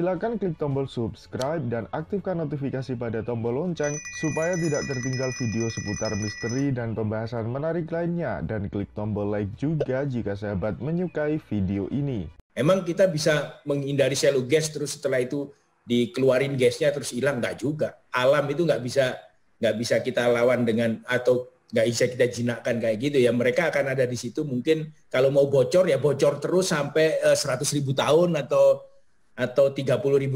Silakan klik tombol subscribe dan aktifkan notifikasi pada tombol lonceng supaya tidak tertinggal video seputar misteri dan pembahasan menarik lainnya, dan klik tombol like juga jika sahabat menyukai video ini. Emang kita bisa menghindari shallow gas terus setelah itu dikeluarin gasnya terus hilang? Nggak juga. Alam itu nggak bisa kita lawan dengan, atau nggak bisa kita jinakkan kayak gitu ya. Mereka akan ada di situ, mungkin kalau mau bocor ya bocor terus sampai 100.000 tahun atau 30.000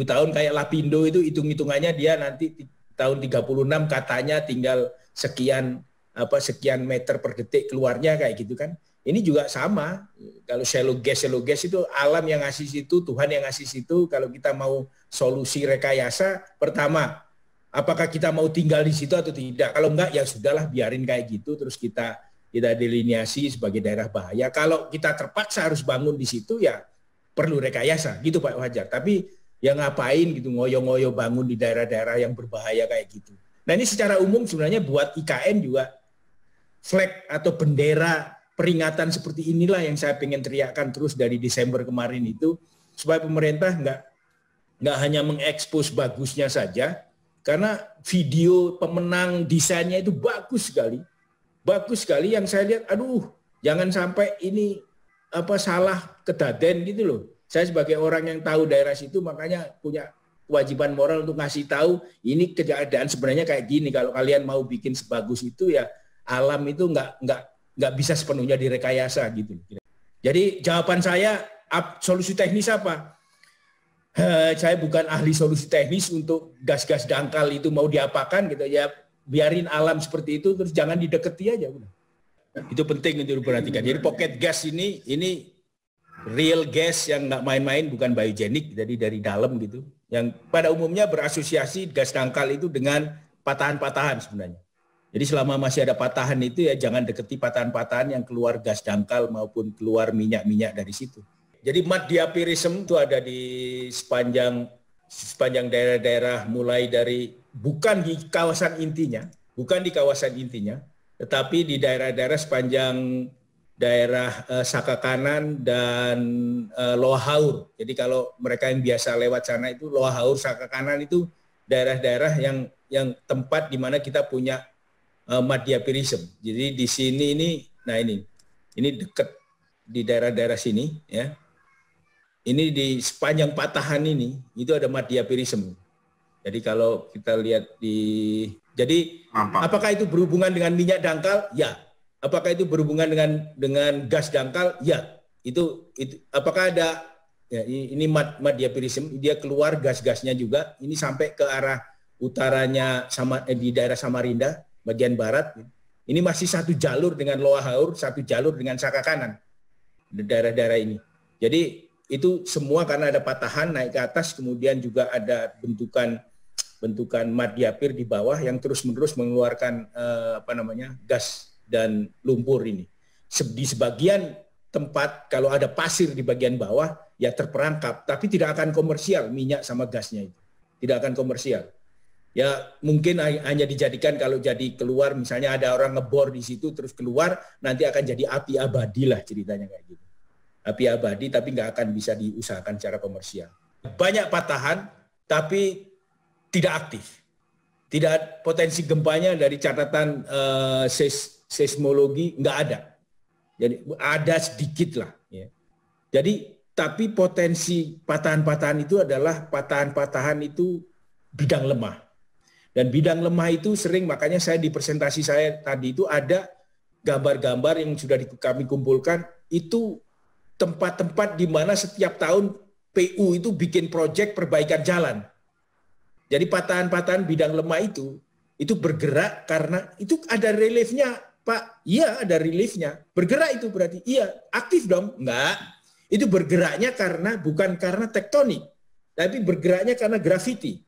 tahun. Kayak Lapindo itu hitung-hitungannya dia nanti tahun 36 katanya tinggal sekian meter per detik keluarnya kayak gitu kan. Ini juga sama. Kalau shallow gas itu alam yang ngasih situ, Tuhan yang ngasih situ. Kalau kita mau solusi rekayasa, pertama, apakah kita mau tinggal di situ atau tidak? Kalau enggak, ya sudahlah, biarin kayak gitu. Terus kita deliniasi sebagai daerah bahaya. Kalau kita terpaksa harus bangun di situ, ya perlu rekayasa, gitu Pak Fajar. Tapi ya ngapain gitu ngoyo-ngoyo bangun di daerah-daerah yang berbahaya kayak gitu. Nah ini secara umum sebenarnya buat IKN juga flag atau bendera peringatan seperti inilah yang saya pengen teriakkan terus dari Desember kemarin itu, supaya pemerintah nggak hanya mengekspos bagusnya saja, karena video pemenang desainnya itu bagus sekali yang saya lihat, aduh jangan sampai ini salah kedaden gitu loh. Saya sebagai orang yang tahu daerah situ makanya punya kewajiban moral untuk ngasih tahu ini keadaan sebenarnya kayak gini. Kalau kalian mau bikin sebagus itu ya alam itu nggak bisa sepenuhnya direkayasa gitu. Jadi jawaban saya, solusi teknis apa? Saya bukan ahli solusi teknis untuk gas-gas dangkal itu mau diapakan gitu ya. Biarin alam seperti itu, terus jangan dideketi aja udah. Itu penting untuk diperhatikan. Jadi pocket gas ini real gas yang nggak main-main, bukan biogenik, jadi dari dalam gitu. Yang pada umumnya berasosiasi gas dangkal itu dengan patahan-patahan sebenarnya. Jadi selama masih ada patahan itu ya jangan deketi patahan-patahan yang keluar gas dangkal maupun keluar minyak-minyak dari situ. Jadi Madhyapirism itu ada di sepanjang daerah-daerah, mulai dari bukan di kawasan intinya, tetapi di daerah-daerah sepanjang daerah Saka Kanan dan Loa Haur. Jadi kalau mereka yang biasa lewat sana itu Loa Haur, Saka Kanan itu daerah-daerah yang tempat di mana kita punya Madhyapirism. Jadi di sini ini dekat di daerah-daerah sini ya. Ini di sepanjang patahan ini itu ada Madhyapirism. Jadi kalau kita lihat apakah itu berhubungan dengan minyak dangkal? Ya. Apakah itu berhubungan dengan gas dangkal? Ya. Itu apakah ada ya, ini Madhyapirism, dia keluar gas-gasnya juga. Ini sampai ke arah utaranya di daerah Samarinda bagian barat. Ini masih satu jalur dengan Loa Haur, satu jalur dengan Saka Kanan. Daerah-daerah ini. Jadi itu semua karena ada patahan naik ke atas, kemudian juga ada bentukan Madhyapir di bawah yang terus-menerus mengeluarkan gas dan lumpur ini. Di sebagian tempat kalau ada pasir di bagian bawah ya terperangkap, tapi tidak akan komersial minyak sama gasnya itu. Tidak akan komersial. Ya mungkin hanya dijadikan kalau jadi keluar, misalnya ada orang ngebor di situ terus keluar, nanti akan jadi api abadi lah ceritanya kayak gitu. Api abadi tapi nggak akan bisa diusahakan secara komersial. Banyak patahan tapi tidak aktif. Tidak, potensi gempanya dari catatan seismologi nggak ada. Jadi ada sedikit lah. Ya. Jadi tapi potensi patahan-patahan itu adalah patahan-patahan itu bidang lemah. Dan bidang lemah itu sering, makanya saya di presentasi saya tadi itu ada gambar-gambar yang sudah kami kumpulkan, itu tempat-tempat di mana setiap tahun PU itu bikin proyek perbaikan jalan. Jadi patahan-patahan bidang lemah itu bergerak karena itu ada reliefnya, Pak. Iya, ada reliefnya. Bergerak itu berarti iya, aktif dong? Enggak. Itu bergeraknya bukan karena tektonik, tapi bergeraknya karena graviti.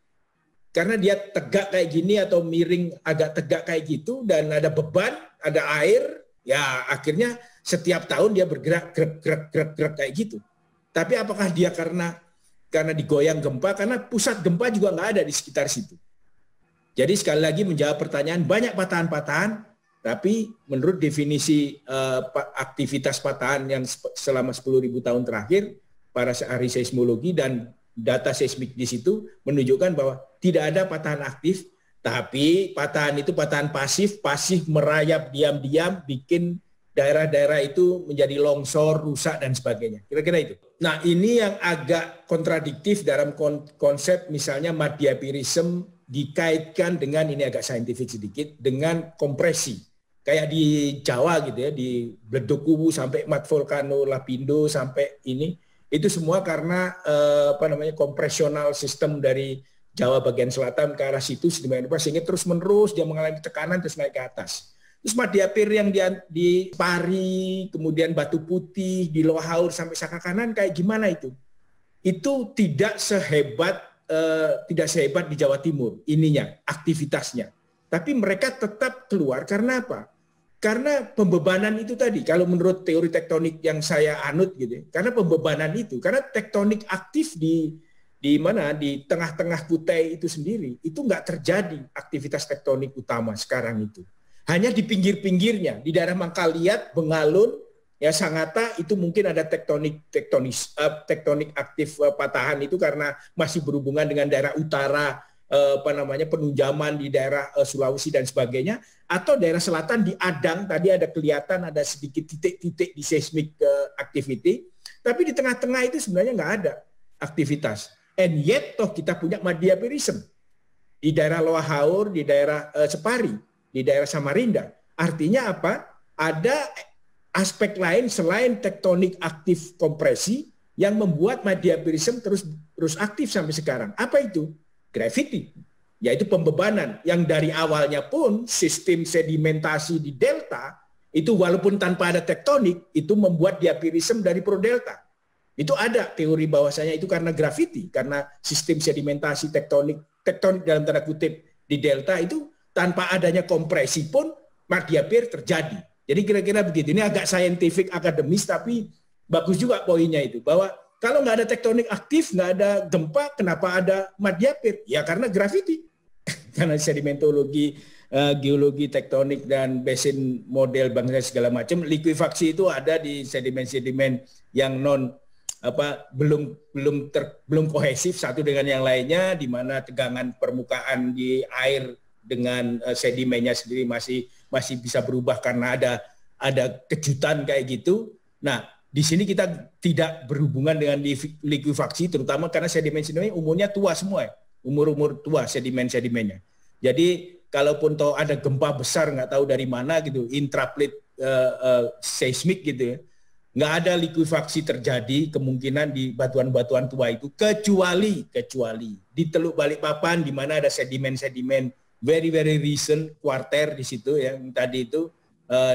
Karena dia tegak kayak gini atau miring agak tegak kayak gitu dan ada beban, ada air, ya akhirnya setiap tahun dia bergerak gerak kayak gitu. Tapi apakah dia karena digoyang gempa? Karena pusat gempa juga nggak ada di sekitar situ. Jadi sekali lagi menjawab pertanyaan, banyak patahan-patahan, tapi menurut definisi aktivitas patahan yang selama 10.000 tahun terakhir, para ahli seismologi dan data seismik di situ menunjukkan bahwa tidak ada patahan aktif, tapi patahan itu patahan pasif merayap diam-diam, bikin daerah-daerah itu menjadi longsor, rusak, dan sebagainya. Kira-kira itu. Nah, ini yang agak kontradiktif dalam konsep misalnya Madhyapirism dikaitkan dengan, ini agak saintifik sedikit, dengan kompresi. Kayak di Jawa gitu ya, di Bledokuwu sampai Mat Volcano, Lapindo sampai ini, itu semua karena kompresional sistem dari Jawa bagian selatan ke arah situ sehingga terus-menerus dia mengalami tekanan terus naik ke atas. Terus Madhyapir yang di Pari, kemudian Batu Putih, di Loa Haur sampai Saka Kanan kayak gimana itu? Itu tidak sehebat di Jawa Timur ininya, aktivitasnya. Tapi mereka tetap keluar karena apa? Karena pembebanan itu tadi, kalau menurut teori tektonik yang saya anut gitu ya, karena pembebanan itu, karena tektonik aktif di tengah-tengah Kutai itu sendiri, itu nggak terjadi aktivitas tektonik utama sekarang itu. Hanya di pinggir-pinggirnya, di daerah Mangkaliat, Bengalun, ya Sangatta itu mungkin ada tektonik aktif patahan itu karena masih berhubungan dengan daerah utara, penunjaman di daerah Sulawesi dan sebagainya, atau daerah selatan di Adang tadi ada kelihatan ada sedikit titik-titik di seismic activity, tapi di tengah-tengah itu sebenarnya nggak ada aktivitas. And yet toh kita punya Madhyapirism di daerah Loa Haur, di daerah Separi, di daerah Samarinda. Artinya apa? Ada aspek lain selain tektonik aktif kompresi yang membuat Madhyapirism terus aktif sampai sekarang. Apa itu? Gravity, yaitu pembebanan yang dari awalnya pun sistem sedimentasi di delta itu walaupun tanpa ada tektonik itu membuat diapirism dari prodelta. Itu ada teori bahwasanya itu karena gravity, karena sistem sedimentasi tektonik dalam tanda kutip di delta itu tanpa adanya kompresi pun Madhyapir terjadi. Jadi kira-kira begitu. Ini agak scientific, akademis, tapi bagus juga poinnya itu. Bahwa kalau nggak ada tektonik aktif, nggak ada gempa, kenapa ada Madhyapir? Ya karena gravity. Karena sedimentologi, geologi, tektonik, dan basin model bangsa segala macam, likuifaksi itu ada di sedimen-sedimen yang belum kohesif satu dengan yang lainnya, di mana tegangan permukaan di air dengan sedimennya sendiri masih bisa berubah karena ada kejutan kayak gitu. Nah, di sini kita tidak berhubungan dengan likuifaksi, terutama karena sedimen-sedimen umurnya tua semua, umur tua sedimen-sedimennya. Jadi kalaupun tahu ada gempa besar nggak tahu dari mana gitu, intraplate seismik gitu ya, nggak ada likuifaksi terjadi kemungkinan di batuan-batuan tua itu kecuali di Teluk Balikpapan di mana ada sedimen-sedimen very recent quarter di situ ya, yang tadi itu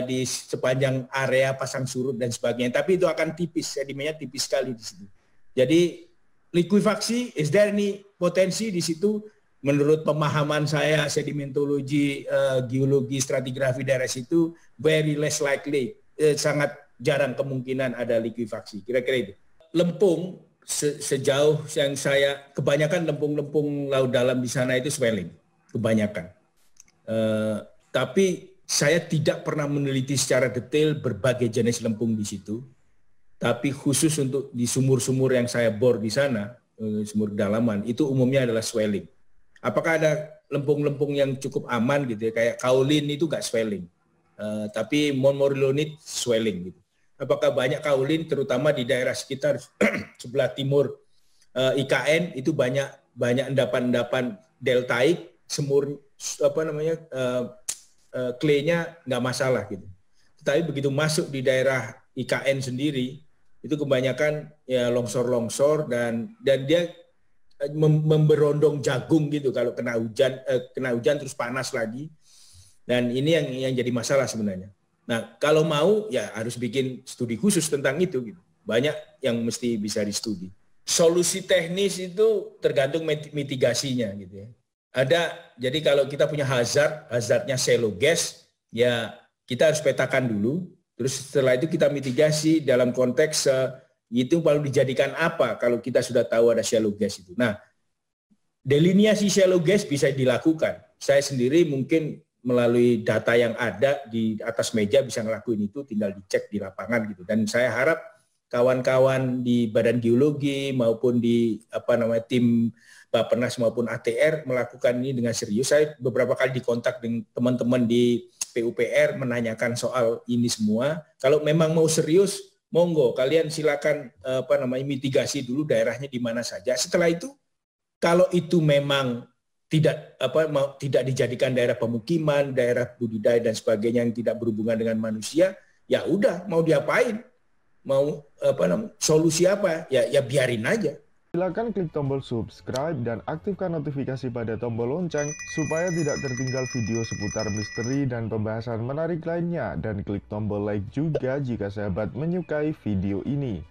di sepanjang area pasang surut dan sebagainya. Tapi itu akan tipis, sedimennya tipis sekali di situ. Jadi likuifaksi, is there any potensi di situ? Menurut pemahaman saya sedimentologi, geologi, stratigrafi daerah situ, very less likely, sangat jarang kemungkinan ada likuifaksi. Kira-kira itu. Lempung sejauh yang saya, kebanyakan lempung-lempung laut dalam di sana itu swelling, kebanyakan. Tapi saya tidak pernah meneliti secara detail berbagai jenis lempung di situ. Tapi khusus untuk di sumur-sumur yang saya bor di sana, sumur kedalaman, itu umumnya adalah swelling. Apakah ada lempung-lempung yang cukup aman gitu ya, kayak kaolin itu nggak swelling. Tapi montmorillonite swelling gitu. Apakah banyak kaolin terutama di daerah sekitar sebelah timur IKN itu banyak endapan-endapan deltaik, semur clay-nya nggak masalah gitu. Tetapi begitu masuk di daerah IKN sendiri itu kebanyakan ya longsor-longsor dan dia memberondong jagung gitu kalau kena hujan terus panas lagi. Dan ini yang jadi masalah sebenarnya. Nah, kalau mau ya harus bikin studi khusus tentang itu gitu. Banyak yang mesti bisa distudi. Solusi teknis itu tergantung mitigasinya gitu ya. Jadi kalau kita punya hazardnya shallow gas, ya kita harus petakan dulu. Terus setelah itu kita mitigasi dalam konteks itu perlu dijadikan apa kalau kita sudah tahu ada shallow gas itu. Nah, deliniasi shallow gas bisa dilakukan. Saya sendiri mungkin melalui data yang ada di atas meja bisa ngelakuin itu, tinggal dicek di lapangan gitu. Dan saya harap kawan-kawan di Badan Geologi maupun di tim Bappenas maupun ATR melakukan ini dengan serius. Saya beberapa kali dikontak dengan teman-teman di PUPR menanyakan soal ini semua. Kalau memang mau serius, monggo kalian silakan mitigasi dulu daerahnya di mana saja. Setelah itu, kalau itu memang tidak dijadikan daerah pemukiman, daerah budidaya dan sebagainya yang tidak berhubungan dengan manusia, ya udah mau diapain, mau solusi apa, ya biarin aja. Silakan klik tombol subscribe dan aktifkan notifikasi pada tombol lonceng supaya tidak tertinggal video seputar misteri dan pembahasan menarik lainnya, dan klik tombol like juga jika sahabat menyukai video ini.